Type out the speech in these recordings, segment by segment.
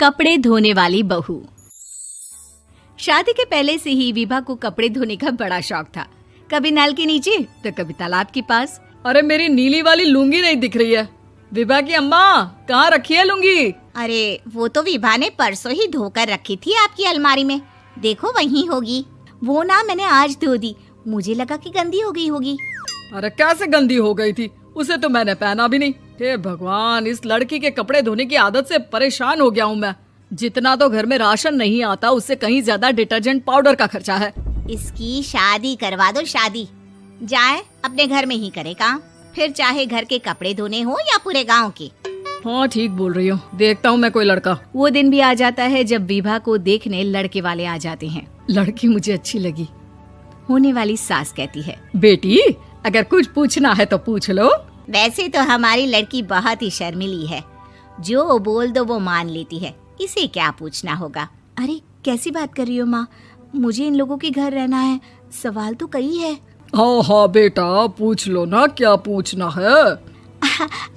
कपड़े धोने वाली बहू। शादी के पहले से ही विभा को कपड़े धोने का बड़ा शौक था। कभी नल के नीचे तो कभी तालाब के पास। अरे मेरी नीली वाली लुंगी नहीं दिख रही है। विभा की अम्मा, कहाँ रखी है लुंगी? अरे वो तो विभा ने परसों ही धोकर रखी थी आपकी अलमारी में, देखो वहीं होगी। वो ना मैंने आज धो दी, मुझे लगा कि गंदी हो गई होगी। अरे कैसे गंदी हो गई थी? उसे तो मैंने पहना भी नहीं। हे भगवान, इस लड़की के कपड़े धोने की आदत से परेशान हो गया हूँ मैं। जितना तो घर में राशन नहीं आता, उससे कहीं ज्यादा डिटर्जेंट पाउडर का खर्चा है। इसकी शादी करवा दो, शादी जाए अपने घर में ही करे काम, फिर चाहे घर के कपड़े धोने हो या पूरे गांव के। हाँ ठीक बोल रही हूँ, देखता हूँ मैं कोई लड़का। वो दिन भी आ जाता है जब विभा को देखने लड़के वाले आ जाते हैं। लड़की मुझे अच्छी लगी। होने वाली सास कहती है, बेटी अगर कुछ पूछना है तो पूछ लो। वैसे तो हमारी लड़की बहुत ही शर्मीली है, जो बोल दो वो मान लेती है, इसे क्या पूछना होगा। अरे कैसी बात कर रही हो माँ, मुझे इन लोगों के घर रहना है, सवाल तो कई है। हाँ हाँ बेटा, पूछ लो ना, क्या पूछना है।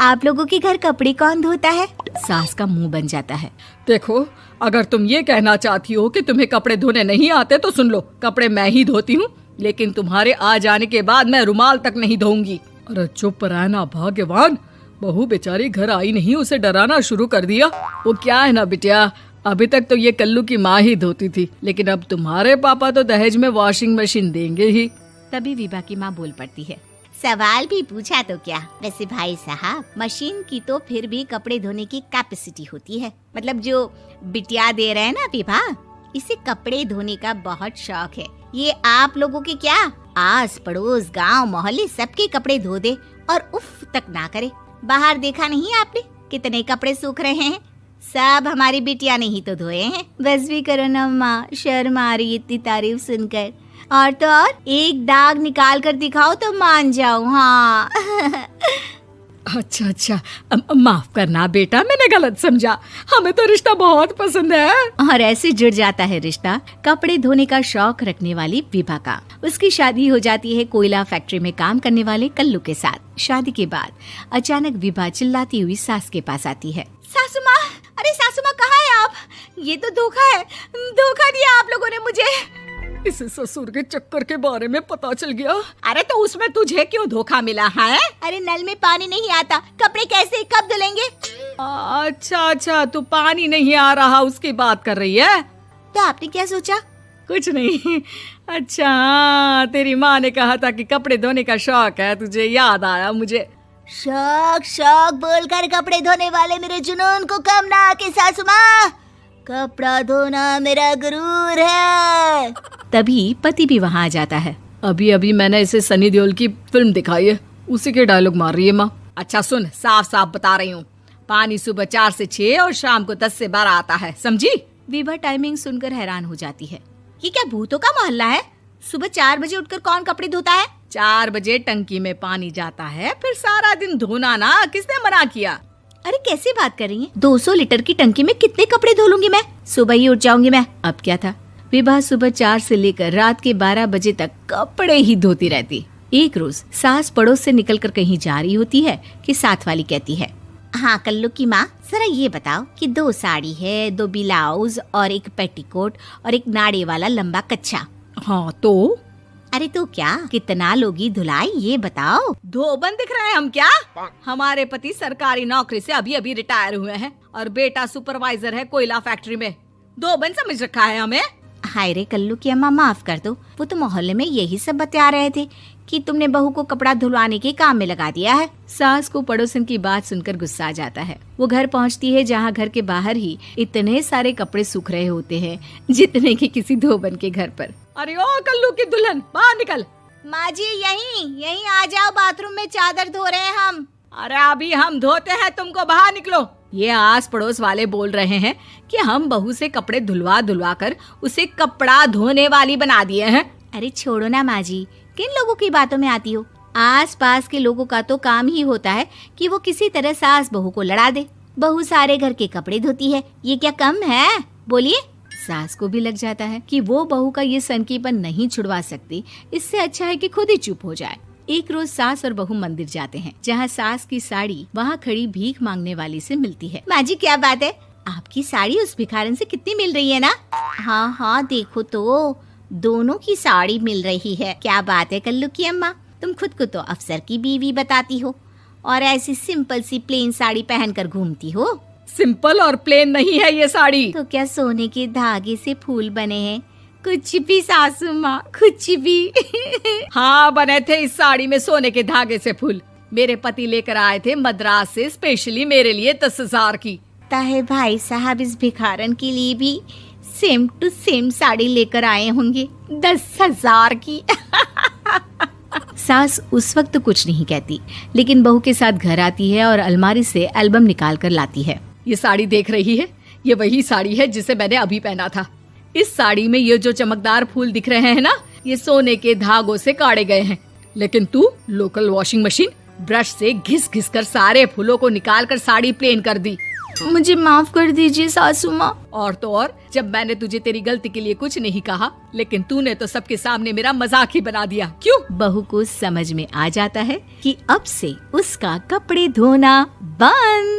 आप लोगों के घर कपड़े कौन धोता है? सास का मुंह बन जाता है। देखो, अगर तुम ये कहना चाहती हो कि तुम्हें कपड़े धोने नहीं आते तो सुन लो, कपड़े मैं ही धोती हूँ, लेकिन तुम्हारे आ जाने के बाद मैं रुमाल तक नहीं धोऊंगी। अरे चुप रहना भगवान, बहू बेचारी घर आई नहीं, उसे डराना शुरू कर दिया। वो क्या है ना बिटिया, अभी तक तो ये कल्लू की माँ ही धोती थी, लेकिन अब तुम्हारे पापा तो दहेज में वॉशिंग मशीन देंगे ही। तभी विभा की माँ बोल पड़ती है, सवाल भी पूछा तो क्या। वैसे भाई साहब, मशीन की तो फिर भी कपड़े धोने की कैपेसिटी होती है। मतलब जो बिटिया दे रहे हैं ना विभा, इसे कपड़े धोने का बहुत शौक है। ये आप लोगों के क्या, आस पड़ोस गांव मोहल्ले सबके कपड़े धो दे और उफ तक ना करे। बाहर देखा नहीं आपने कितने कपड़े सूख रहे हैं? सब हमारी बिटिया ने ही तो धोए हैं। बस भी करो ना माँ, शर्म आ रही इतनी तारीफ सुनकर। और तो और एक दाग निकाल कर दिखाओ तो मान जाओ। हाँ अच्छा अच्छा, माफ करना बेटा, मैंने गलत समझा। हमें तो रिश्ता बहुत पसंद है। और ऐसे जुड़ जाता है रिश्ता कपड़े धोने का शौक रखने वाली विभा का। उसकी शादी हो जाती है कोयला फैक्ट्री में काम करने वाले कल्लू के साथ। शादी के बाद अचानक विभा चिल्लाती हुई सास के पास आती है। सासू माँ, अरे सासू माँ कहाँ है आप? ये तो धोखा है, धोखा दिया आप लोगों ने मुझे। इसे ससुर के चक्कर के बारे में पता चल गया। अरे तो उसमें तुझे क्यों धोखा मिला है? अरे नल में पानी नहीं आता, कपड़े कैसे कब धुलेंगे? अच्छा अच्छा, तू पानी नहीं आ रहा उसकी बात कर रही है? तो आपने क्या सोचा? कुछ नहीं। अच्छा हाँ, तेरी माँ ने कहा था कि कपड़े धोने का शौक है तुझे, याद आया मुझे। शौक शौक बोलकर कपड़े धोने वाले मेरे जुनून को कम ना आके सासू माँ, कपड़ा धोना मेरा गुरूर है। तभी पति भी वहाँ आ जाता है। अभी अभी मैंने इसे सनी देओल की फिल्म दिखाई है, उसी के डायलॉग मार रही है माँ। अच्छा सुन, साफ साफ बता रही हूँ, पानी सुबह 4 से 6 और शाम को 10 से 12 आता है, समझी? विभा टाइमिंग सुनकर हैरान हो जाती है। ये क्या भूतों का मोहल्ला है? सुबह 4 बजे उठकर कौन कपड़े धोता है? 4 बजे टंकी में पानी जाता है, फिर सारा दिन धोना ना, किसने मना किया? अरे कैसी बात कर रही हैं? 200 लीटर की टंकी में कितने कपड़े धो लूंगी मैं, सुबह ही उठ जाऊंगी मैं। अब क्या था, विभा सुबह 4 से लेकर रात के 12 बजे तक कपड़े ही धोती रहती। एक रोज सास पड़ोस से निकलकर कहीं जा रही होती है कि साथ वाली कहती है, हाँ कल्लू की माँ, जरा ये बताओ कि 2 साड़ी है, 2 ब्लाउज और एक पेटीकोट और एक नाड़े वाला लंबा कच्छा। हाँ तो? अरे तो क्या, कितना लोगी धुलाई ये बताओ। धोबन दिख रहे हैं हम क्या? हमारे पति सरकारी नौकरी से अभी अभी रिटायर हुए हैं और बेटा सुपरवाइजर है कोयला फैक्ट्री में। धोबन समझ रखा है हमें? हाय रे कल्लू की अम्मा, माफ कर दो, वो तो मोहल्ले में यही सब बता रहे थे कि तुमने बहू को कपड़ा धुलवाने के काम में लगा दिया है। सास को पड़ोसन की बात सुनकर गुस्सा आ जाता है। वो घर पहुंचती है जहां घर के बाहर ही इतने सारे कपड़े सूख रहे होते हैं जितने कि किसी धोबन के घर पर। अरे ओ कल्लू की दुल्हन, बाहर निकल। माँ जी यहीं आ जाओ, बाथरूम में चादर धो रहे हैं हम। अरे अभी हम धोते हैं, तुमको बाहर निकलो। ये आस पड़ोस वाले बोल रहे हैं कि हम बहू से कपड़े धुलवा कर उसे कपड़ा धोने वाली बना दिए हैं। अरे छोड़ो ना माँ जी, किन लोगों की बातों में आती हो? आस पास के लोगों का तो काम ही होता है कि वो किसी तरह सास बहू को लड़ा दे। बहू सारे घर के कपड़े धोती है, ये क्या कम है? बोलिए। सास को भी लग जाता है कि वो बहू का ये सनकीपन नहीं छुड़वा सकती, इससे अच्छा है कि खुद ही चुप हो जाए। एक रोज सास और बहू मंदिर जाते हैं, जहाँ सास की साड़ी वहाँ खड़ी भीख मांगने वाली से मिलती है। माँ जी क्या बात है, आपकी साड़ी उस भिखारन से कितनी मिल रही है ना? हाँ हाँ देखो तो, दोनों की साड़ी मिल रही है। क्या बात है कल्लू की अम्मा, तुम खुद को तो अफसर की बीवी बताती हो और ऐसी सिंपल सी प्लेन साड़ी पहनकर घूमती हो। सिंपल और प्लेन नहीं है ये साड़ी। तो क्या सोने के धागे से फूल बने हैं? कुछ भी सासू माँ, कुछ भी। हाँ बने थे इस साड़ी में सोने के धागे से फूल। मेरे पति लेकर आए थे मद्रास से स्पेशली मेरे लिए 10,000 की। ताहे भाई साहब इस भिखारन के लिए भी सेम टू सेम साड़ी लेकर आए होंगे 10,000 की। सास उस वक्त तो कुछ नहीं कहती, लेकिन बहू के साथ घर आती है और अलमारी से एल्बम निकाल कर लाती है। ये साड़ी देख रही है, ये वही साड़ी है जिसे मैंने अभी पहना था। इस साड़ी में ये जो चमकदार फूल दिख रहे हैं ना, ये सोने के धागों से काढ़े गए हैं। लेकिन तू लोकल वॉशिंग मशीन ब्रश से घिस घिस कर सारे फूलों को निकाल कर साड़ी प्लेन कर दी। मुझे माफ कर दीजिए सासू माँ। और तो और, जब मैंने तुझे तेरी गलती के लिए कुछ नहीं कहा, लेकिन तूने तो सबके सामने मेरा मजाक ही बना दिया। क्यों? बहू को समझ में आ जाता है कि अब से उसका कपड़े धोना बंद।